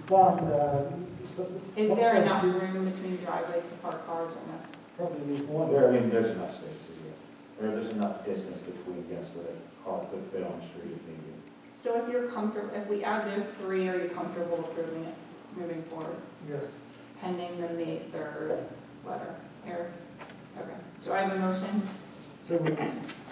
fund, Is there enough room between driveways to park cars or no? probably need one. There, I mean, there's enough spaces here. There's enough distance between, yes, so that a car could fit on the street if needed. So if you're comfortable, if we add those three, are you comfortable approving it moving forward, Yes. pending the May 3rd letter? Eric? Okay. Do I have a motion? So we,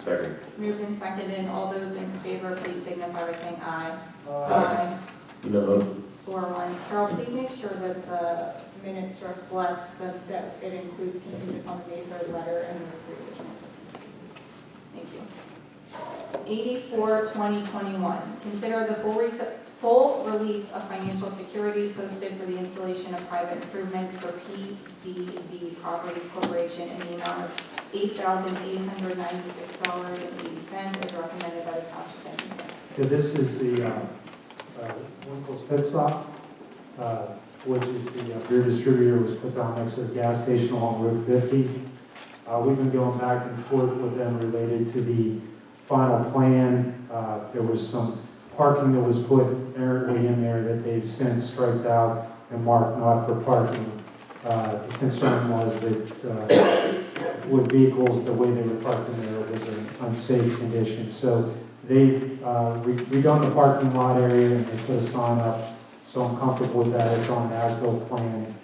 Second. Moved and seconded. All those in favor, please signify by saying aye. uh, No. 4-1. Carol, please make sure that the minutes reflect that it includes contingent upon the May 3rd letter and those three additional. Thank you. 84-2021. Consider the full release of financial security posted for the installation of private improvements for PDV Properties Corporation in the amount of $8,896.80 as recommended by the township engineer. So this is the Winkle's Pit Stop, which is the beer distributor was put down next to the gas station along Route 50. We've been going back and forth with them related to the final plan. There was some parking that was put errantly in there that they've since striped out and marked not for parking. The concern was that with vehicles, the way they were parked in there was an unsafe condition. So they've redone the parking lot area and they put a sign up. So I'm comfortable with that. It's on the as-built plan.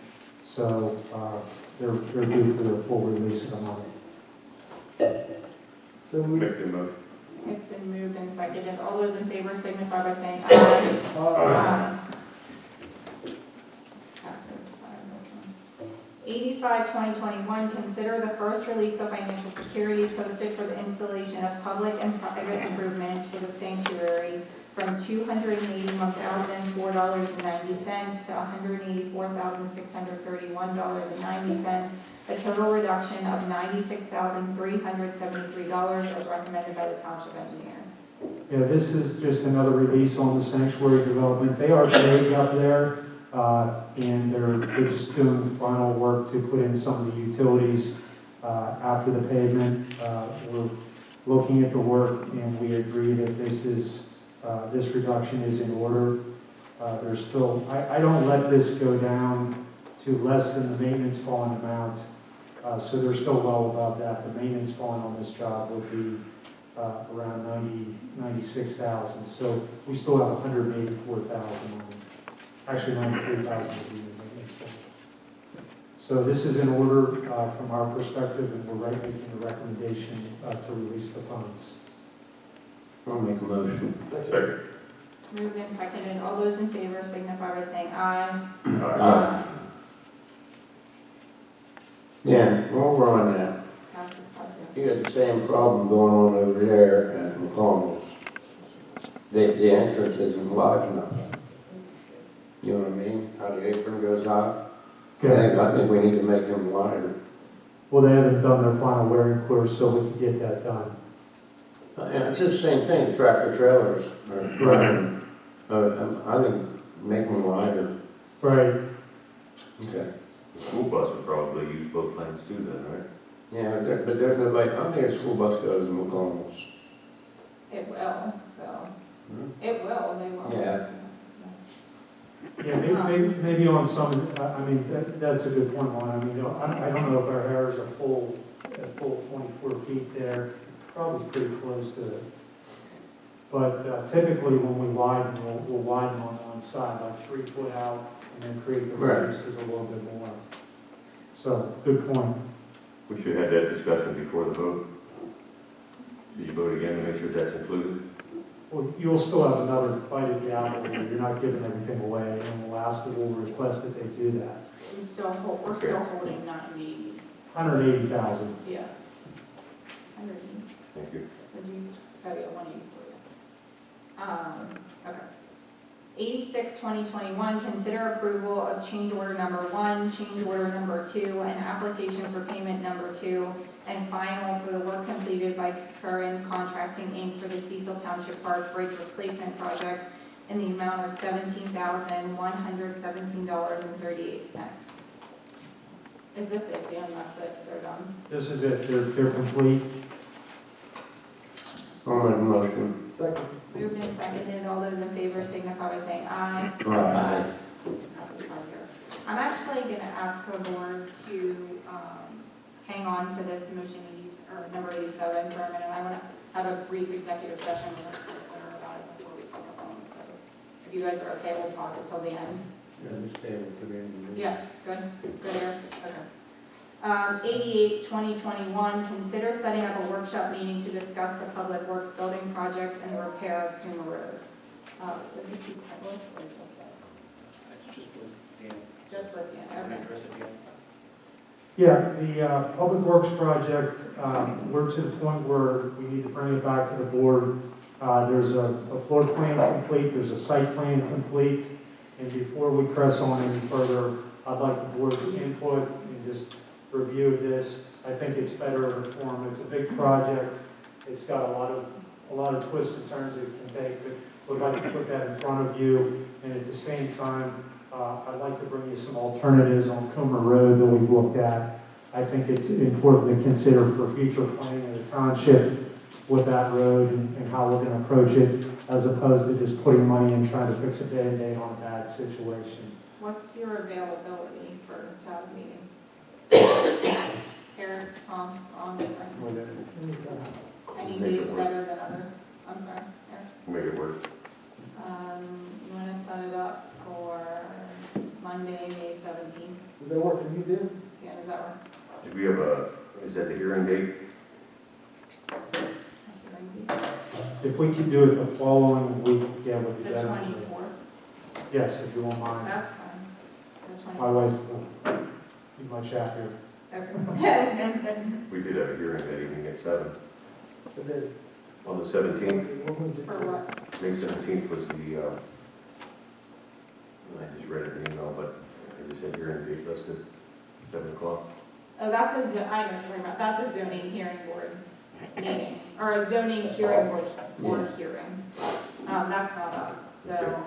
So they're due for their full release of the money. so we, Make the motion. It's been moved and seconded. All those in favor signify by saying aye. Aye. Passes 5-1. 85-2021, consider the first release of financial security posted for the installation of public and private improvements for the sanctuary from $281,004.90 to $184,631.90, a total reduction of $96,373 as recommended by the township engineer. Yeah, this is just another release on the sanctuary development. They are big up there, and they're just doing final work to put in some of the utilities after the pavement. We're looking at the work, and we agree that this reduction is in order. There's still, I don't let this go down to less than the maintenance bond amount, so they're still well above that. The maintenance bond on this job would be around 96,000. So we still have 184,000 on it. Actually, 93,000 would be the maintenance bond. So this is in order from our perspective, and we're making a recommendation to release the funds. I'll make a motion. Second. Moved and seconded. All those in favor signify by saying aye. Aye. Yeah, while we're on that, Passes 5-0. you got the same problem going on over there at McConnell's. The entrance isn't wide enough. You know what I mean? How the apron goes out. Okay. I think we need to make them wider. Well, they haven't done their final wearing course, so we can get that done. Yeah, it's the same thing, tractor trailers. Right. I think make them wider. Right. Okay. The school bus would probably use both lanes too then, right? Yeah, but there's nobody, I don't think a school bus goes to McConnell's. It will, though. Hmm? It will, they will. Yeah. Yeah, maybe on some, I mean, that's a good point, Lon. I mean, I don't know if our hair is a full 24 feet there. Probably pretty close to it. But typically when we widen, we'll widen on one side, like 3 foot out, and then create the Right. radiuses a little bit more. So, good point. We should have that discussion before the vote. Did you vote again to make sure that's included? Well, you'll still have another bite at the apple, where you're not giving everything away, and we'll ask that we'll request that they do that. We're still holding 90, 180,000. yeah. 180, Thank you. reduced, oh yeah, 184. Okay. 86-2021, consider approval of change order number 1, change order number 2, and application for payment number 2, and final for the work completed by Curran Contracting Inc. for the Cecil Township Park Bridge Replacement Projects in the amount of $17,117.38. Is this it, Dan? That's it? They're done? This is it, they're complete. I'll make a motion. second. Moved and seconded. All those in favor signify by saying aye. Aye. ask the board to, hang on to this motion, or number 87 for a minute. I want to have a brief executive session with our solicitor about it before we take a phone call. If you guys are okay, we'll pause it till the end. Yeah, good, Eric? Okay. 88, 2021, consider setting up a workshop meeting to discuss the Public Works Building Project and the repair of Puma Road. Would this be public or just us? Just with Dan. Just with you, I'm okay. interested, Dan. Yeah, the Public Works project, we're to the point where we need to bring it back to the board. There's a floor plan complete, there's a site plan complete, and before we press on any further, I'd like the board's input and just review of this. I think it's better in the form. It's a big project. It's got a lot of twists and turns it can take, but we'd like to put that in front of you, and at the same time, I'd like to bring you some alternatives on Comer Road that we've looked at. I think it's important to consider for future planning of the township with that road and how we're going to approach it, as opposed to just putting money and trying to fix a Band-Aid on a bad situation. What's your availability for a town meeting? Eric, Tom, Ron, any days better than others? I'm sorry, Eric? Make it work. You want to set it up for Monday, May 17th? Does that work for you, Dan? Yeah, does that work? Did we have is that the hearing date? If we could do it the following week, yeah, would be The better. 24th, Yes, if you won't mind. that's fine. The My 24th. wife will be much happier. Okay. We did have a hearing that evening at 7. But then- On the 17th, For what? May 17th was the, I just read it in the email, but it just said hearing date listed, 7 o'clock. Oh, that's a, I know what you're talking about, that's a zoning hearing board meeting, or a zoning hearing board hearing. That's not us, so Okay.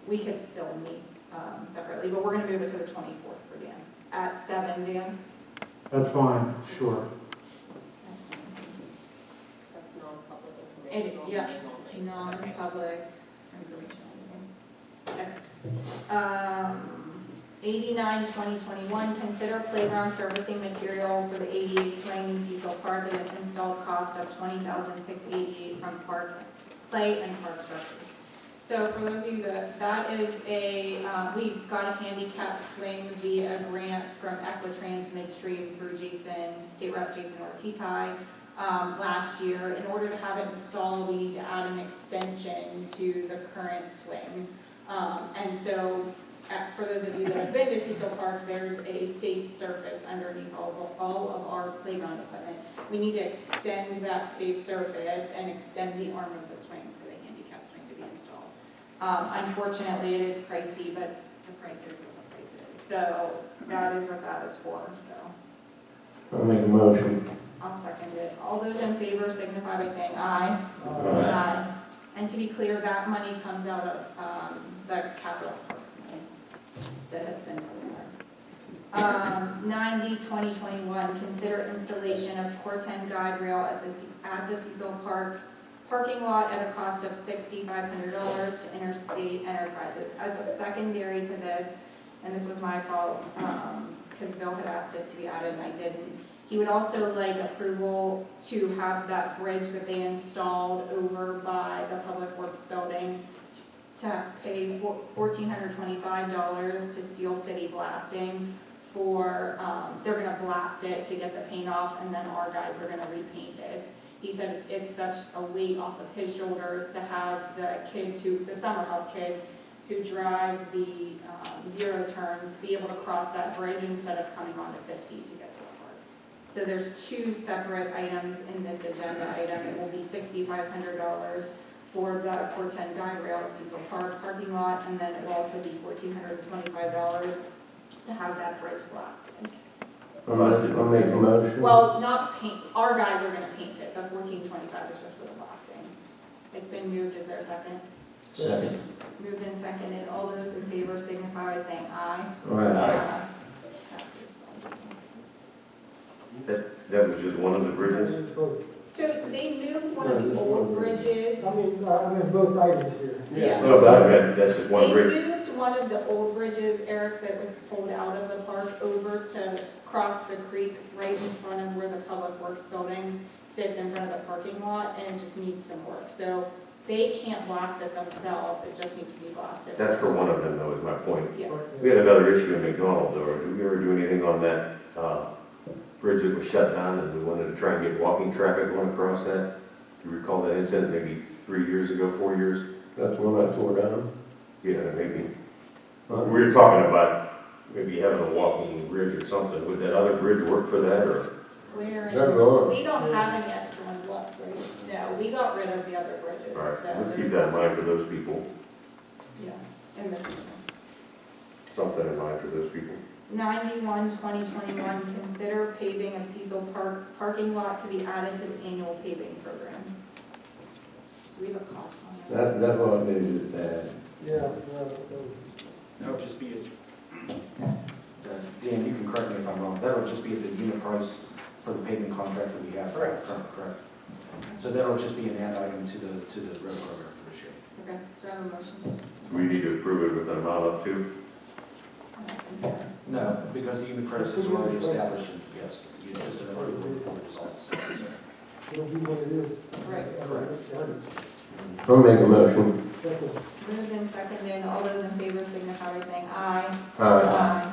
we could still meet separately, but we're gonna move it to the 24th for Dan, at 7, Dan. That's fine, sure. So it's non-public And, information. yeah, only. non-public information. Okay. 89, 2021, consider playground servicing material for the ADA swing in Cecil Park at an installed cost of $20,688 from Park Play and Park Structures. So for those of you that is a, we got a handicap swing via a grant from Equitrans Midstream through State Rep Jason Ortitai last year. In order to have it installed, we need to add an extension to the current swing. And so for those of you that have been to Cecil Park, there's a safe surface underneath all of our playground equipment. We need to extend that safe surface and extend the arm of the swing for the handicap swing to be installed. Unfortunately, it is pricey, but the price is what the price is. So that is what that is for, so I'll make a motion. I'll second it. All those in favor signify by saying aye. Aye. And to be clear, that money comes out of the capital parks money that has been placed there. 90, 2021, consider installation of Corten guide rail at the Cecil Park parking lot at a cost of $6,500 to Interstate Enterprises. As a secondary to this, and this was my fault, because Bill had asked it to be added and I didn't, he would also like approval to have that bridge that they installed over by the Public Works building to pay $1,425 to Steel City Blasting for, they're gonna blast it to get the paint off and then our guys are gonna repaint it. He said it's such a weight off of his shoulders to have the kids the summer help kids who drive the zero turns be able to cross that bridge instead of coming onto 50 to get to the park. So there's two separate items in this agenda item. It will be $6,500 for the Corten guide rail at Cecil Park parking lot, and then it will also be $1,425 to have that bridge blasted. I'll make a motion. Well, not paint, our guys are gonna paint it, the $1,425 is just for the blasting. It's been moved, is there a second? Second. Moved and seconded, all those in favor signify by saying aye. Aye. Passes. That was just one of the bridges? So they moved one of the old bridges. I mean, both items here. Yeah. No, that's just one They bridge. moved one of the old bridges, Eric, that was pulled out of the park over to cross the creek right in front of where the Public Works building sits in front of the parking lot, and it just needs some work. So they can't blast it themselves, it just needs to be blasted. That's for one of them though, is my point. Yeah. We had another issue in McDonald though. Did we ever do anything on that, bridge that was shut down and we wanted to try and get walking traffic going across that? Do you recall that incident maybe 3 years ago, 4 years? That's the one I tore down. Yeah, maybe. Huh? We were talking about maybe having a walking bridge or something. Would that other bridge work for that or? Where, They're gone. we don't have any extra ones left, right? No, we got rid of the other bridges, All right, so let's there's keep that in mind for those people. Yeah, in the future. Something in mind for those people. 91-2021, consider paving of Cecil Park parking lot to be added to the annual paving program. Do we have a cost on that? That's what I did with that. Yeah, that was, That would just be a Dan, you can correct me if I'm wrong, that'll just be at the unit price for the paving contract that we have. Correct. Correct. So that'll just be an add item to the road program for this year. Okay, do I have a motion? Do we need to approve it with an amount up to? I don't think so. No, because the unit price is already established, and yes, you just an approval report is all that's necessary. it'll be what it is. Right. I'll make a motion. Second. Moved and seconded, all those in favor signify by saying aye. Aye.